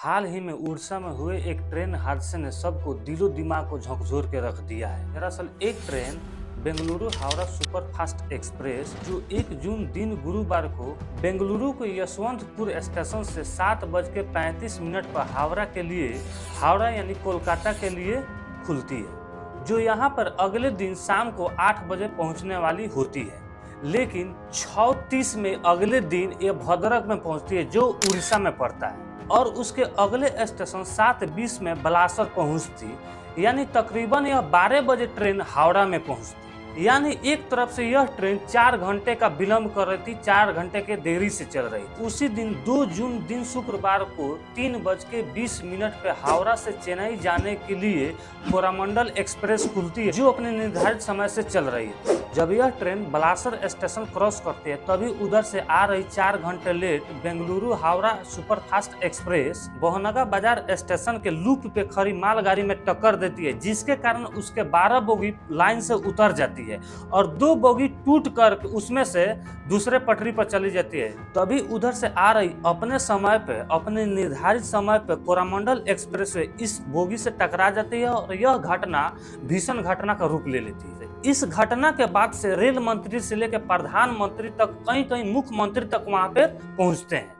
हाल ही में उड़ीसा में हुए एक ट्रेन हादसे ने सबको दिलो दिमाग को झकझोर के रख दिया है। दरअसल एक train Bengaluru Howrah superfast express जो 1 जून दिन गुरुवार को बेंगलुरु के यशवंतपुर स्टेशन से 7:35 पर हावड़ा के लिए हावड़ा यानी कोलकाता के लिए खुलती है, जो यहाँ पर अगले दिन शाम को 8 बजे पहुँचने वाली होती है। लेकिन 6:30 में अगले दिन ये भद्रक में पहुँचती है, जो उड़ीसा में पड़ता है, और उसके अगले स्टेशन 7:20 में बलासर पहुंचती, यानी तकरीबन यह 12 बजे ट्रेन हावड़ा में पहुंचती। यानी एक तरफ से यह ट्रेन 4 घंटे का विलंब कर रही थी, 4 घंटे के देरी से चल रही थी। उसी दिन 2 जून दिन शुक्रवार को 3:20 पे हावड़ा से चेन्नई जाने के लिए कोरामंडल एक्सप्रेस खुलती है, जो अपने निर्धारित समय से चल रही है। जब यह ट्रेन बलासर स्टेशन क्रॉस करती है, तभी उधर से आ रही 4 घंटे late Bengaluru Howrah superfast express Bahanaga Bazar station के लूप पे खड़ी मालगाड़ी में टक्कर देती है, जिसके कारण उसके 12 बोगी लाइन से उतर जाती है और 2 बोगी टूट कर उसमें से दूसरे पटरी पर चली जाती है। तभी उधर से आ रही अपने समय पे, अपने निर्धारित समय पे कोरामंडल एक्सप्रेस इस बोगी से टकरा जाती है और यह घटना भीषण घटना का रूप ले लेती है। इस घटना के बाद से रेल मंत्री से लेकर प्रधानमंत्री तक, कहीं कहीं मुख्यमंत्री तक वहां पे पहुंचते हैं।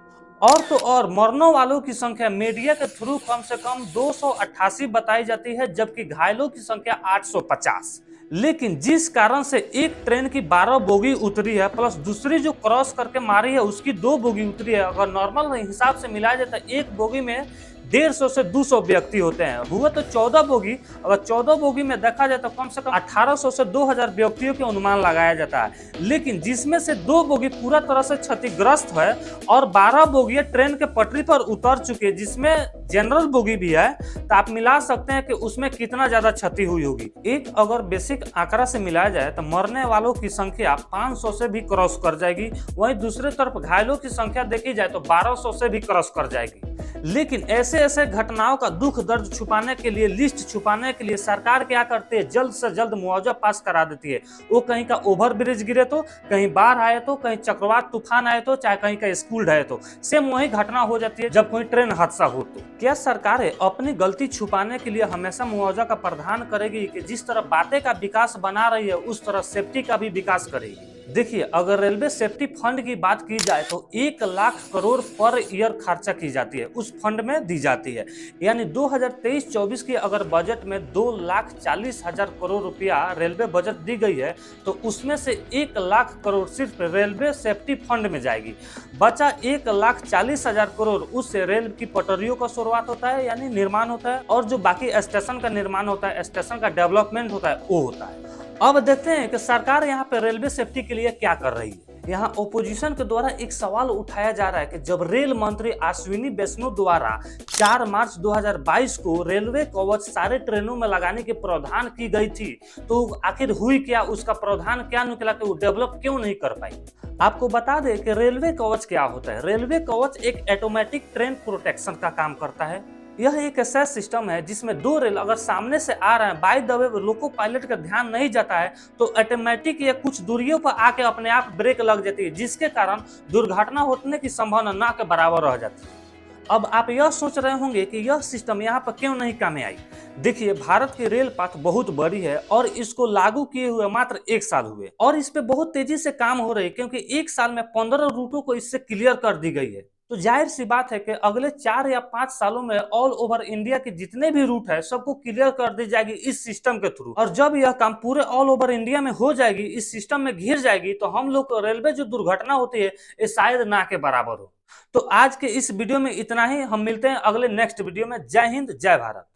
और तो और मरने वालों की संख्या मीडिया के थ्रू कम से कम 288 बताई जाती है, जबकि घायलों की संख्या 850। लेकिन जिस कारण से एक ट्रेन की 12 बोगी उतरी है, प्लस दूसरी जो क्रॉस करके मारी है उसकी 2 बोगी उतरी है, अगर नॉर्मल हिसाब से मिलाया जाए तो एक बोगी में 150 से 200 व्यक्ति होते हैं, हुआ तो 14 बोगी। अगर 14 बोगी में देखा जाए तो कम से कम 1800 से 2000 व्यक्तियों के अनुमान लगाया जाता है। लेकिन जिसमें से 2 बोगी पूरा तरह से क्षतिग्रस्त है और 12 बोगी ट्रेन के पटरी पर उतर चुके हैं, जिसमें जनरल बोगी भी है, तो आप मिला सकते हैं कि उसमें कितना ज्यादा क्षति हुई होगी। एक अगर बेसिक आंकड़ा से मिलाया जाए तो मरने वालों की संख्या 500 से भी क्रॉस कर जाएगी, वहीं दूसरे तरफ घायलों की संख्या देखी जाए तो 1200 से भी क्रॉस कर जाएगी। लेकिन ऐसे ऐसे घटनाओं का दुख दर्द छुपाने के लिए, लिस्ट छुपाने के लिए सरकार क्या करती है, जल्द से जल्द मुआवजा पास करा देती है। वो कहीं का ओवर ब्रिज गिरे तो, कहीं बाढ़ आए तो, कहीं चक्रवात तूफान आए तो, चाहे कहीं का स्कूल ढहे तो, सेम वही घटना हो जाती है जब कोई ट्रेन हादसा हो तो। क्या सरकारें अपनी गलती छुपाने के लिए हमेशा मुआवजा का प्रावधान करेगी कि जिस तरह बातें का विकास बना रही है उस तरह सेफ्टी का भी विकास करेगी? देखिए, अगर रेलवे सेफ्टी फंड की बात की जाए तो 1 लाख करोड़ पर ईयर खर्चा की जाती है, उस फंड में दी जाती है। यानी 2023-24 की अगर बजट में 2,40,000 करोड़ रुपया रेलवे बजट दी गई है, तो उसमें से 1 लाख करोड़ सिर्फ रेलवे सेफ्टी फंड में जाएगी। बचा 1,40,000 करोड़, उससे रेल की पटरियों का शुरुआत होता है, यानी निर्माण होता है, और जो बाकी स्टेशन का निर्माण होता है, स्टेशन का डेवलपमेंट होता है, वो होता है। अब देखते हैं कि सरकार यहाँ पे रेलवे सेफ्टी के लिए क्या कर रही है। यहाँ ओपोजिशन के द्वारा एक सवाल उठाया जा रहा है कि जब रेल मंत्री अश्विनी वैष्णव द्वारा 4 मार्च 2022 को रेलवे कवच सारे ट्रेनों में लगाने की प्रावधान की गई थी, तो आखिर हुई क्या, उसका प्रावधान क्या निकला कि वो डेवलप क्यों नहीं कर पाई? आपको बता दें कि रेलवे कवच क्या होता है। रेलवे कवच एक ऑटोमेटिक ट्रेन प्रोटेक्शन का काम करता है। यह एक ऐसा सिस्टम है जिसमें 2 रेल अगर सामने से आ रहे हैं, by the way loco pilot का ध्यान नहीं जाता है, तो ऑटोमेटिक या कुछ दूरियों पर आके अपने आप ब्रेक लग जाती है, जिसके कारण दुर्घटना होने की संभावना ना के बराबर रह जाती है। अब आप यह सोच रहे होंगे कि यह सिस्टम यहाँ पर क्यों नहीं काम में आई। देखिए, भारत की रेल पथ बहुत बड़ी है और इसको लागू किए हुए मात्र 1 साल हुए और इस पे बहुत तेजी से काम हो रही है, क्योंकि 1 साल में 15 रूटों को इससे क्लियर कर दी गई है। तो जाहिर सी बात है कि अगले 4 या 5 सालों में ऑल ओवर इंडिया के जितने भी रूट है सबको क्लियर कर दी जाएगी इस सिस्टम के थ्रू। और जब यह काम पूरे ऑल ओवर इंडिया में हो जाएगी, इस सिस्टम में घिर जाएगी, तो हम लोग को रेलवे जो दुर्घटना होती है ये शायद ना के बराबर हो। तो आज के इस वीडियो में इतना ही। हम मिलते हैं अगले नेक्स्ट वीडियो में। जय हिंद, जय भारत।